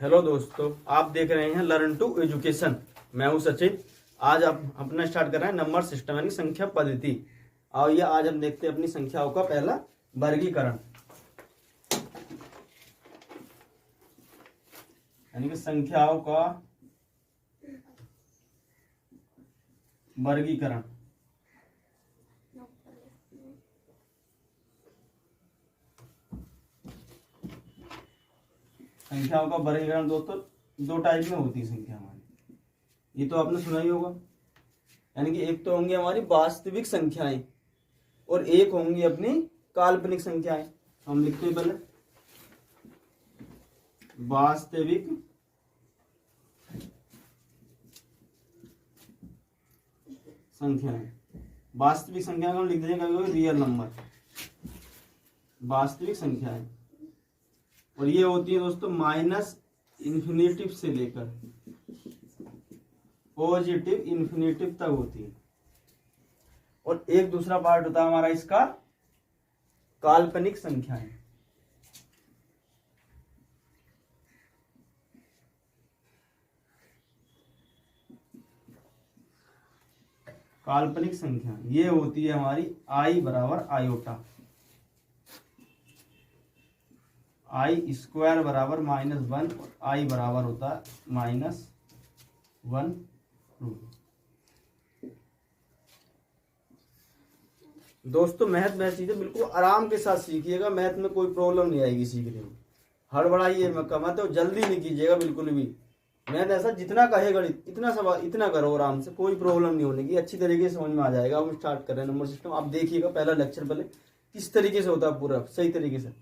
Hello दोस्तों, आप देख रहे हैं लर्न टू एजुकेशन। मैं हूं सचिन। आज आप अपना स्टार्ट कर रहे हैं नंबर सिस्टम यानी संख्या पद्धति। और ये आज हम देखते हैं अपनी संख्याओं का पहला वर्गीकरण, यानी कि संख्याओं का वर्गीकरण। संख्याओं का वर्गीकरण दोस्तों दो टाइप में होती है संख्या हमारी, ये तो आपने सुना ही होगा। यानी कि एक तो होंगी हमारी वास्तविक संख्याएं और एक होंगी अपनी काल्पनिक संख्याएं। हम लिखते हैं पहले वास्तविक संख्याएं। वास्तविक संख्या को हम लिख देंगे कभी कभी रियल नंबर, वास्तविक संख्याएं। और ये होती है दोस्तों माइनस इन्फिनेटिव से लेकर पॉजिटिव इन्फिनेटिव तक होती है। और एक दूसरा पार्ट होता है हमारा इसका काल्पनिक संख्याएं। काल्पनिक संख्या ये होती है हमारी आई बराबर आयोटा, आई स्क्वायर बराबर -1 और आई बराबर होता है -1 दोस्तों मैथ में चीजें बिल्कुल आराम के साथ सीखिएगा। मैथ में कोई प्रॉब्लम नहीं आएगी सीखने में। हड़बड़ाइए मत, तो जल्दी नहीं कीजिएगा बिल्कुल भी। मैथ ऐसा जितना कहे गणित इतना सवाल इतना करो आराम से, कोई प्रॉब्लम नहीं होने की, अच्छी तरीके से समझ में आ जाएगा। हम स्टार्ट कर रहे हैं नंबर सिस्टम। आप देखिएगा पहला लेक्चर पहले किस तरीके से होता है पूरा सही तरीके से।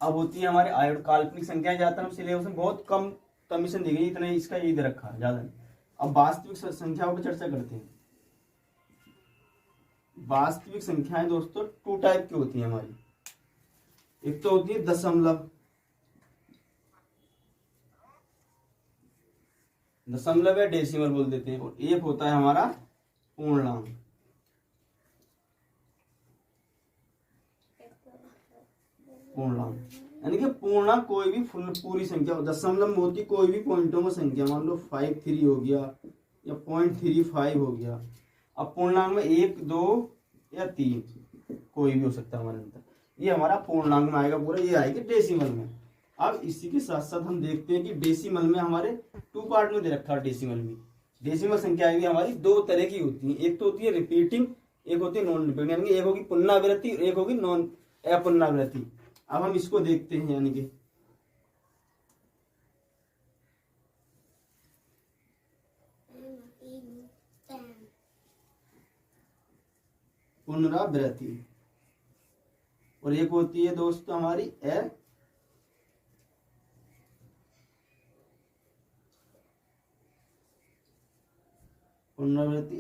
अब होती है हमारे आयोट काल्पनिक संख्या। ज्यादातर हम सिलेबस में बहुत कम कमीशन दी गई, इतना इसका यही दे रखा है ज्यादा। अब वास्तविक संख्याओं पर चर्चा करते हैं। वास्तविक संख्याएं दोस्तों टू टाइप की होती हैं हमारी। एक तो होती है दशमलव, दशमलव या डेसिमल बोल देते हैं। और एक होता है हमारा पूर्णांक। पूर्णांक यानी कि पूर्णांक कोई भी पूरी संख्या। दशमलव में होती कोई भी पॉइंटों में संख्या, मान लो 53 हो गया या 0.35 हो गया। अब पूर्णांक में 1, 2 या 3 कोई भी हो सकता है हमारे अंदर। ये हमारा पूर्णांक में आएगा पूरा। ये आएगी डेसिमल में। अब इसी के साथ साथ हम देखते हैं कि डेसिमल में हमारे टू पार्ट में दे रखा है। डेसिमल में डेसिमल संख्या आएगी हमारी दो तरह की होती है। एक तो होती है रिपीटिंग, एक होती है नॉन रिपीटिंग। यानी कि एक होगी पुनरावृत्ति और एक होगी नॉन अपुनरावृत्ति। अब हम इसको देखते हैं, यानी कि पुनरावृत्ति और एक होती है दोस्तों हमारी पुनरावृत्ति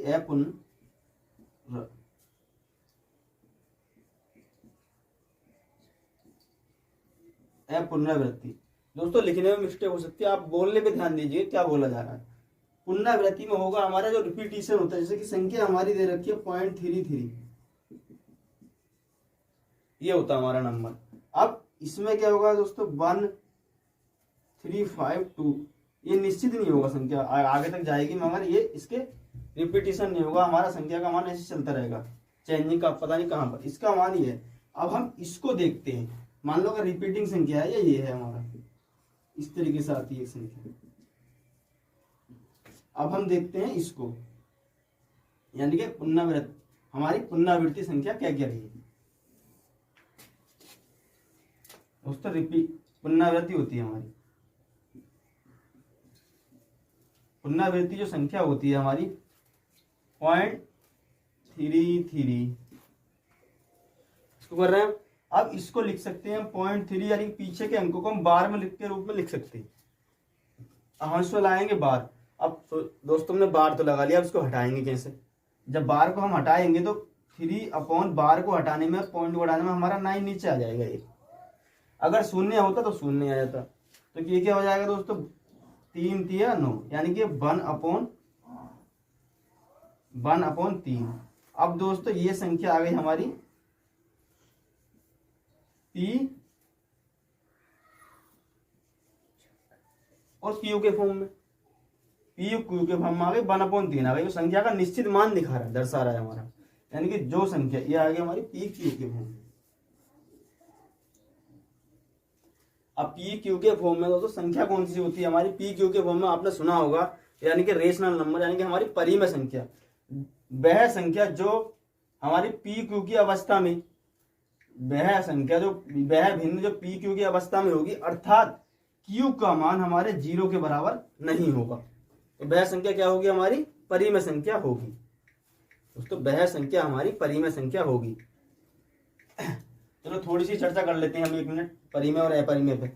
पुनरावृत्ति। दोस्तों लिखने में मिस्टेक हो सकती है, आप बोलने पे ध्यान दीजिए क्या बोला जा रहा है। पुनरावृत्ति में होगा हमारा जो रिपीटिशन होता है, जैसे कि संख्या हमारी दे रखी है 0.33, ये होता है हमारा नंबर। अब इसमें क्या होगा दोस्तों 1352, ये निश्चित नहीं होगा संख्या, आगे तक जाएगी मगर ये इसके रिपीटिशन नहीं होगा। हमारा संख्या का मान ऐसे चलता रहेगा, चेंजिंग का पता नहीं कहां पर, इसका मान ही है। अब हम इसको देखते हैं। मान लो अगर रिपीटिंग संख्या है या ये है हमारा, इस तरीके से आती है संख्या। अब हम देखते हैं इसको, यानी कि पुनरावृत्ति, हमारी पुनरावृत्ति संख्या क्या क्या रही है दोस्तों। पुनरावृत्ति होती है हमारी, पुनरावृत्ति जो संख्या होती है हमारी 0.33, इसको कर रहे हैं। अब इसको लिख सकते हैं 0.3, यानी पीछे के अंकों को हम बार में लिख के रूप में लिख सकते हैं। अब हम इसको लाएंगे बार। अब दोस्तों हमने बार तो लगा लिया, अब इसको हटाएंगे कैसे। जब बार को हम हटाएंगे तो 3 बार को हटाने में, पॉइंट को हटाने में हमारा 9 नीचे आ जाएगा। ये अगर शून्य होता तो शून्य आ जाता, तो ये क्या हो जाएगा दोस्तों 3 3 9, यानी कि 1/3। अब दोस्तों ये संख्या आ गई हमारी P और क्यू के फॉर्म में, पी क्यू के फॉर्म में आ गई 1/3 आ गई। तो संख्या का निश्चित मान दिखा रहा है, दर्शा रहा है हमारा, यानी कि जो संख्या ये आ गई हमारी पी क्यू के फॉर्म में। अब पी क्यू के फॉर्म में दोस्तों संख्या कौन सी होती है हमारी, पी क्यू के फॉर्म में आपने सुना होगा, यानी कि रेशनल नंबर, यानी कि हमारी परिमेय संख्या, वह संख्या जो हमारी पी क्यू की अवस्था में, वह संख्या जो वह भिन्न जो पी क्यू की अवस्था में होगी, अर्थात क्यू का मान हमारे 0 के बराबर नहीं होगा, तो वह संख्या क्या होगी हमारी, परिमेय संख्या होगी दोस्तों, वह संख्या हमारी परिमेय संख्या होगी। चलो थोड़ी सी चर्चा कर लेते हैं हम 1 मिनट परिमेय और अपरिमेय पे।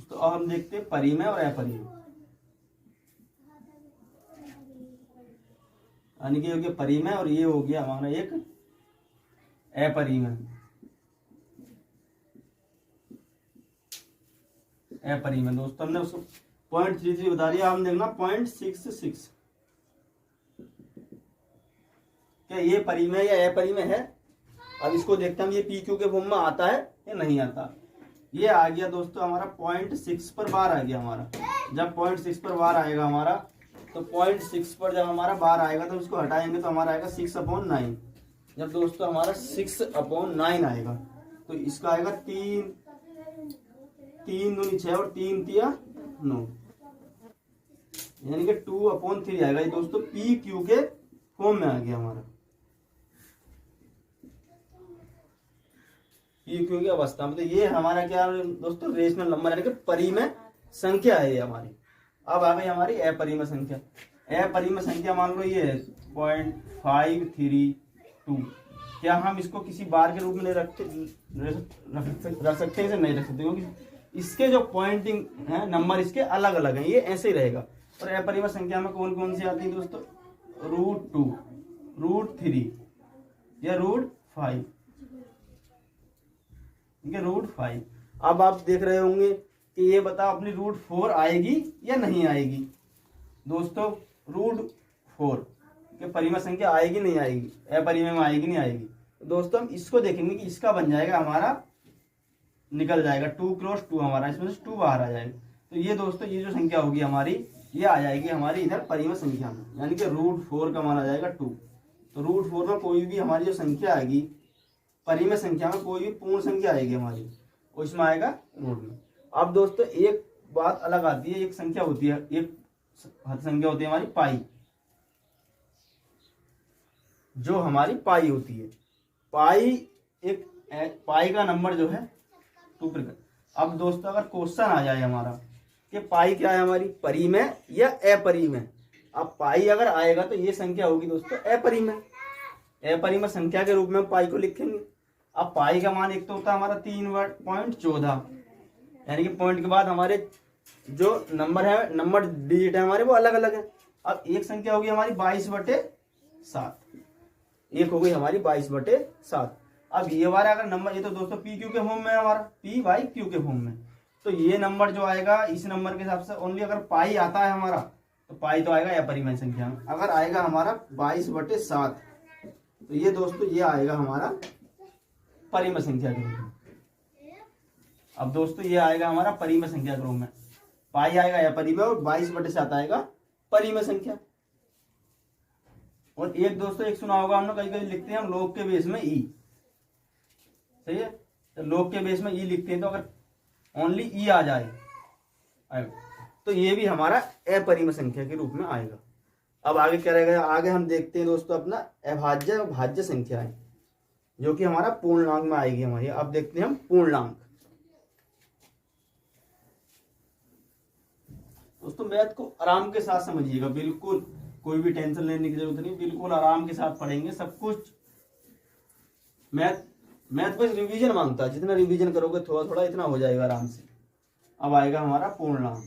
तो अब हम देखते हैं परिमेय और अपरिमेय, यानी कि हो गया परिमेय और ये हो गया हमारा एक अपरिमेय। अपरिमेय दोस्तों हमने उसको 0.33 बता दिया, हम देखना 0.66, क्या ये परिमेय या अपरिमेय है। अब इसको देखते हैं हम, ये पी क्यू के फॉर्म में आता है या नहीं आता। ये आ गया दोस्तों हमारा 0.6 पर बार आ गया हमारा। जब 0.6 पर बार आएगा हमारा, तो 0.6 पर जब हमारा बार आएगा तो इसको हटाएंगे तो हमारा आएगा 6/9। जब दोस्तों हमारा 6/9 आएगा तो इसका आएगा 3 दूनी 6 और 3 तिया 9, यानी कि 2/3 आएगा। ये दोस्तों पी क्यू के फॉर्म में आ गया हमारा, पी क्यू की अवस्था में। तो ये हमारा क्या दोस्तों, रेशनल नंबर, यानी कि परिमेय संख्या है ये हमारी। अब आ गई हमारी अपरिमेय संख्या। अपरिमेय संख्या मान लो ये 0.532, क्या हम इसको किसी बार के रूप में रख सकते हैं, इसे नहीं रख सकते, क्योंकि इसके जो पॉइंटिंग है नंबर इसके अलग अलग हैं, ये ऐसे ही रहेगा। और अपरिमेय संख्या में कौन कौन सी आती है दोस्तों, √2, √3 या √5, ठीक है, √5। अब आप देख रहे होंगे कि ये बताओ अपनी √4 आएगी या नहीं आएगी दोस्तों। √4 के परिमेय संख्या आएगी नहीं आएगी, अपरिमेय में आएगी नहीं आएगी। तो दोस्तों हम इसको देखेंगे कि इसका बन जाएगा हमारा, निकल जाएगा 2 × 2 हमारा, इसमें से 2 बाहर आ जाएगा। तो ये दोस्तों ये जो संख्या होगी हमारी, ये आ जाएगी हमारी इधर परिमेय संख्या में, यानी कि √4 का मान आ जाएगा 2। तो √4 में कोई भी हमारी जो संख्या आएगी परिमेय संख्या में, कोई भी पूर्ण संख्या आएगी हमारी, उसमें आएगा रूट में। अब दोस्तों एक बात अलग आती है, एक संख्या होती है, एक हद संख्या होती है हमारी पाई, जो हमारी पाई होती है। पाई का नंबर जो है 2। अब दोस्तों अगर क्वेश्चन आ जाए हमारा कि पाई क्या है हमारी, परिमेय या अपरिमेय, अब पाई अगर आएगा तो ये संख्या होगी दोस्तों अपरिमेय, अपरिमेय संख्या के रूप में पाई को लिखेंगे। अब पाई का मान एक तो होता है हमारा 3.14, यानी कि पॉइंट के बाद हमारे जो नंबर है, नंबर डिजिट है हमारे, वो अलग अलग है। अब एक संख्या होगी हमारी 22/7, एक हो गई हमारी 22/7। अब ये हमारा अगर नंबर, ये तो दोस्तों पी क्यू के फॉर्म में है हमारा, पी बाई क्यू के फॉर्म में, तो ये नंबर जो आएगा इस नंबर के हिसाब से ओनली अगर पाई आता है हमारा, तो पाई तो आएगा अपरिमेय संख्या में। अगर आएगा हमारा 22/7, तो ये दोस्तों ये आएगा हमारा परिमेय संख्या के रूप में। अब दोस्तों ये आएगा हमारा परिमेय संख्या के रूप में, पाई आएगा अपरिमेय और 22/7 आएगा परिमेय संख्या। और एक दोस्तों एक सुना होगा हमने, कहीं कहीं लिखते हैं हम लोग के बेस में ई, सही है, तो लोग के बेस में ई लिखते हैं, तो अगर ओनली ई आ जाए तो ये भी हमारा अपरिमेय संख्या के रूप में आएगा। अब आगे क्या रहेगा, आगे हम देखते हैं दोस्तों अपना अभाज्य और भाज्य संख्या है, जो कि हमारा पूर्णांक में आएगी हमारी। अब देखते हैं हम पूर्णांक। दोस्तों मैथ को आराम के साथ समझिएगा, बिल्कुल कोई भी टेंशन लेने की जरूरत नहीं, बिल्कुल आराम के साथ पढ़ेंगे सब कुछ। मैथ बस रिवीजन मांगता है, जितना रिवीजन करोगे थोड़ा थोड़ा इतना हो जाएगा आराम से। अब आएगा हमारा पूर्णांक।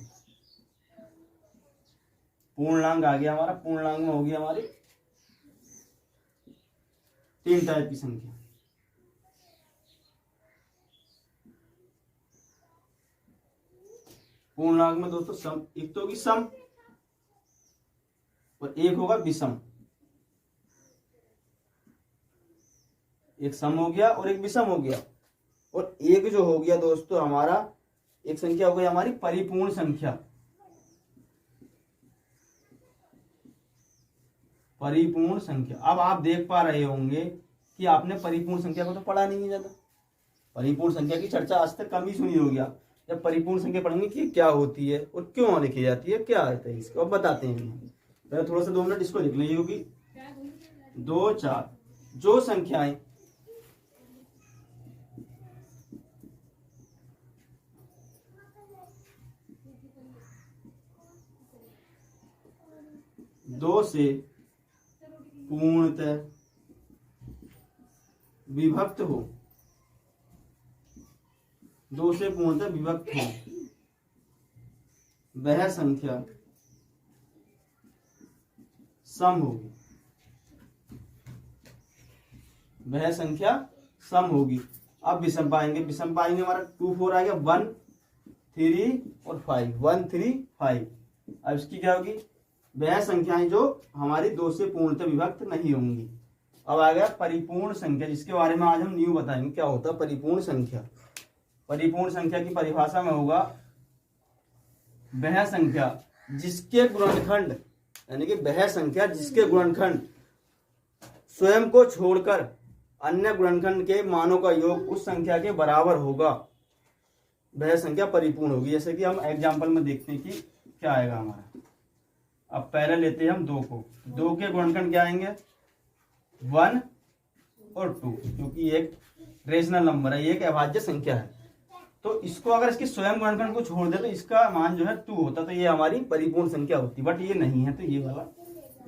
पूर्णांक आ गया हमारा, पूर्णांक में होगी हमारी 3 टाइप की संख्या। पूर्णांक में दोस्तों सम, एक तो होगी सम और एक होगा विषम। एक सम हो गया और एक विषम हो गया, और एक जो हो गया दोस्तों हमारा, एक संख्या हो गई हमारी परिपूर्ण संख्या। परिपूर्ण संख्या, अब आप देख पा रहे होंगे कि आपने परिपूर्ण संख्या को तो पढ़ा नहीं है ज्यादा। परिपूर्ण संख्या की चर्चा आज तक कम ही सुनी होगी। आप जब परिपूर्ण संख्या पढ़ेंगे कि क्या होती है और क्यों लिखी जाती है, क्या आता है इसको, अब बताते हैं। पहले थोड़ा सा 2 मिनट इसको लिख लीजिए, होगी 2 4 जो संख्याएं दो से पूर्णतः विभक्त हो, 2 से पूर्णतः विभक्त हो, वह संख्या सम होगी। वह संख्या सम होगी। अब विषम पाएंगे, विषम पाएंगे हमारा 2 4 आ गया, 1 3 और 5, 1 3 5। अब इसकी क्या होगी, वह संख्याएं जो हमारी 2 से पूर्णतः विभक्त नहीं होंगी। अब आ गया परिपूर्ण संख्या, जिसके बारे में आज हम न्यू बताएंगे क्या होता है परिपूर्ण संख्या। परिपूर्ण संख्या की परिभाषा में होगा वह संख्या जिसके गुणनखंड, यानी कि वह संख्या जिसके गुणनखंड स्वयं को छोड़कर अन्य गुणनखंड के मानों का योग उस संख्या के बराबर होगा, वह संख्या परिपूर्ण होगी। जैसे कि हम एग्जाम्पल में देखते हैं कि क्या आएगा हमारा। अब पहले लेते हैं हम 2 को, 2 के गुणनखंड क्या आएंगे 1 और 2, क्योंकि एक रेशनल नंबर है, ये एक अभाज्य संख्या है। तो इसको अगर इसके स्वयं गुणनखंड को छोड़ दे तो इसका मान जो है 2 होता, तो ये हमारी परिपूर्ण संख्या होती, बट ये नहीं है, तो ये वाला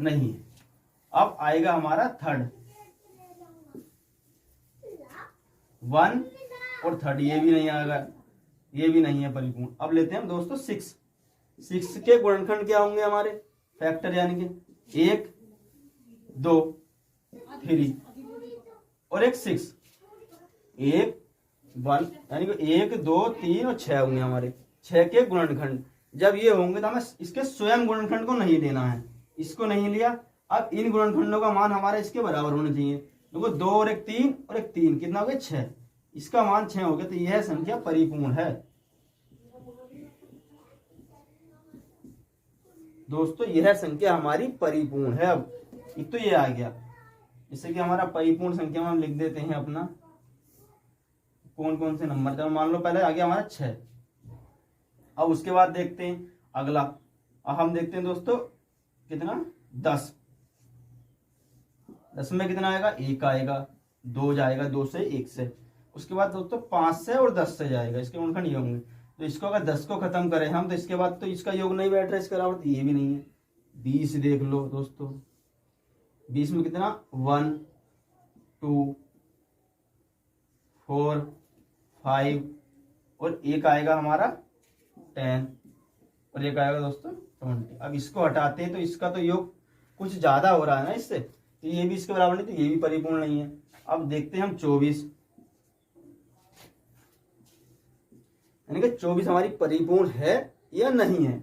नहीं है। अब आएगा हमारा थर्ड, 1 और थर्ड, ये भी नहीं आएगा, ये भी नहीं है परिपूर्ण। अब लेते हैं हम दोस्तों 6 के गुणनखंड क्या होंगे हमारे फैक्टर, यानी कि 1 2 3 और एक 6, 1 1 यानी कि 1 2 3 और 6 होंगे हमारे 6 के गुणनखंड। जब ये होंगे तो हमें इसके स्वयं गुणनखंड को नहीं लेना है, इसको नहीं लिया। अब इन गुणनखंडों का मान हमारा इसके बराबर होना चाहिए। देखो 2 और एक 3 और एक 3 कितना हो गया 6, इसका मान 6 हो गया, तो यह संख्या परिपूर्ण है। दोस्तों यह संख्या हमारी परिपूर्ण है। अब एक तो ये आ गया, जैसे कि हमारा परिपूर्ण संख्या में हम लिख देते हैं अपना कौन कौन से नंबर। चलो मान लो पहले आ गया हमारा 6। अब उसके बाद देखते हैं अगला, अब हम देखते हैं दोस्तों कितना 10 में कितना आएगा 1 आएगा, 2 जाएगा 2 से 1 से, उसके बाद दोस्तों 5 से और 10 से जाएगा, इसके गुणनखंड ये होंगे। तो इसको अगर 10 को खत्म करें हम तो इसके बाद तो इसका योग नहीं बैठ रहा है, इसके बराबर, तो ये भी नहीं है। 20 देख लो दोस्तों, 20 में कितना 1 2 4 5 और एक आएगा हमारा 10 और एक आएगा दोस्तों 20। अब इसको हटाते हैं तो इसका तो योग कुछ ज्यादा हो रहा है ना इससे, तो ये भी इसके बराबर नहीं, तो ये भी परिपूर्ण नहीं है। अब देखते हैं हम 24, यानी कि 24 हमारी परिपूर्ण है या नहीं है।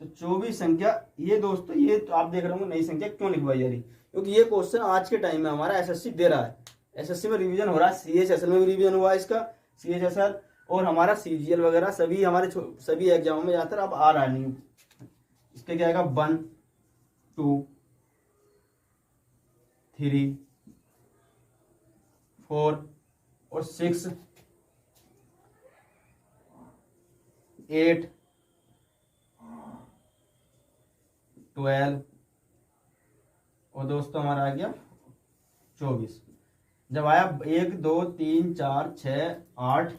तो 24 संख्या ये दोस्तों, ये तो आप देख रहे होंगे नई संख्या क्यों लिखवाई जा रही, क्योंकि ये क्वेश्चन आज के टाइम में हमारा एसएससी दे रहा है। एसएससी में रिवीजन हो रहा है, सीएचएसएल में भी रिवीजन हुआ है इसका, सीएचएसएल और हमारा सीजीएल वगैरह सभी हमारे सभी एग्जामों में जाकर अब आ रहा है न्यू। इसके क्या आएगा 1 2 3 4 और 6 8 12 और दोस्तों हमारा आ गया 24। जब आया 1 2 3 4 6 8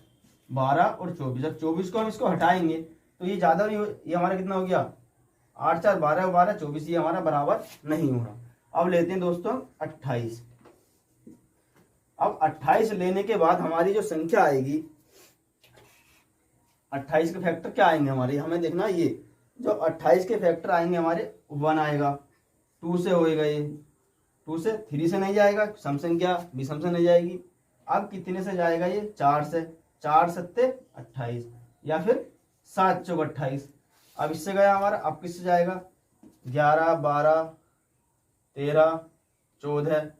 12 और 24, जब 24 को हम इसको हटाएंगे तो ये ज्यादा नहीं, ये हमारा कितना हो गया 8 4 12 12 24, ये हमारा बराबर नहीं हो रहा। अब लेते हैं दोस्तों 28। अब 28 लेने के बाद हमारी जो संख्या आएगी, 28 के फैक्टर क्या आएंगे हमारे, हमें देखना ये जो 28 के फैक्टर आएंगे हमारे 1 आएगा, 2 से होएगा, ये 2 से 3 से नहीं जाएगा, सम संख्या विषम से नहीं जाएगी। अब कितने से जाएगा ये 4 से, 4 7 28 या फिर 7 चौक 28। अब इससे गया हमारा, अब किससे जाएगा, 11 12 13 14,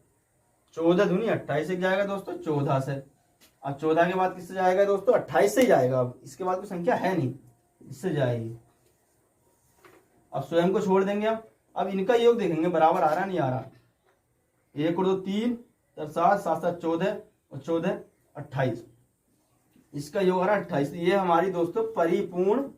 14 दूनी 28 से जाएगा दोस्तों 14 से। अब 14 के बाद किससे जाएगा दोस्तों, 28 से ही जाएगा। अब इसके बाद कोई संख्या है नहीं, इससे जाएगी। अब स्वयं को छोड़ देंगे हम। अब इनका योग देखेंगे बराबर आ रहा नहीं आ रहा। 1 और 2 3, 7 7 7 14 और 14 28, इसका योग आ रहा 28। ये हमारी दोस्तों परिपूर्ण,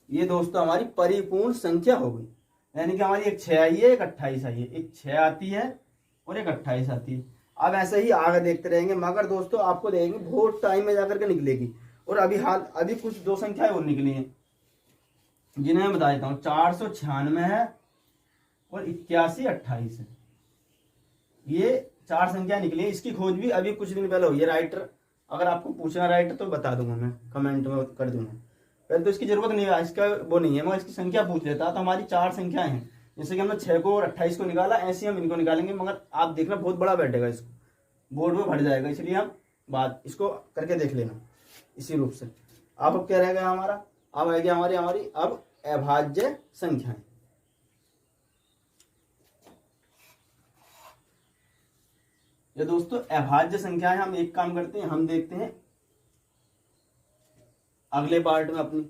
ये दोस्तों हमारी परिपूर्ण संख्या हो गई। यानी कि हमारी एक 6 आई है, एक 28 आई है, एक 6 आती है और एक 28 आती है। अब ऐसे ही आगे देखते रहेंगे, मगर दोस्तों आपको देखेंगे बहुत टाइम में जाकर के निकलेगी। और अभी कुछ 2 संख्याएं और निकली हैं जिन्हें मैं बता देता हूँ। 496 है और 81 28 है। ये 4 संख्या निकली है। इसकी खोज भी अभी कुछ दिन पहले हुई है। राइटर, अगर आपको पूछना राइटर तो बता दूंगा, मैं कमेंट में कर दूंगा। पहले तो इसकी जरूरत नहीं है, इसका वो नहीं है, मैं इसकी संख्या पूछ लेता। तो हमारी 4 संख्याएं हैं, जैसे कि हमने 6 को और 28 को निकाला, ऐसे हम इनको निकालेंगे। मगर आप देखना बहुत बड़ा बैठेगा, इसको बोर्ड में भर जाएगा, इसलिए हम बात इसको करके देख लेना इसी रूप से। अब क्या रह गया हमारा, अब रह गया हमारी अब अभाज्य संख्याएं। ये दोस्तों अभाज्य संख्याएं, हम एक काम करते हैं, हम देखते हैं अगले पार्ट में अपनी।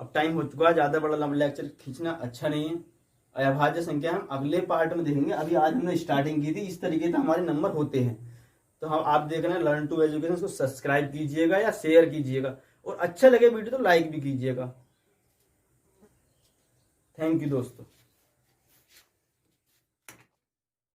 अब टाइम हो चुका है, ज्यादा बड़ा लंबा लेक्चर खींचना अच्छा नहीं है। अभाज्य संख्या हम अगले पार्ट में देखेंगे। अभी आज हमने स्टार्टिंग की थी, इस तरीके से हमारे नंबर होते हैं। तो हम आप देख रहे हैं लर्न टू एजुकेशन, को सब्सक्राइब कीजिएगा या शेयर कीजिएगा, और अच्छा लगे वीडियो तो लाइक भी कीजिएगा। थैंक यू दोस्तों।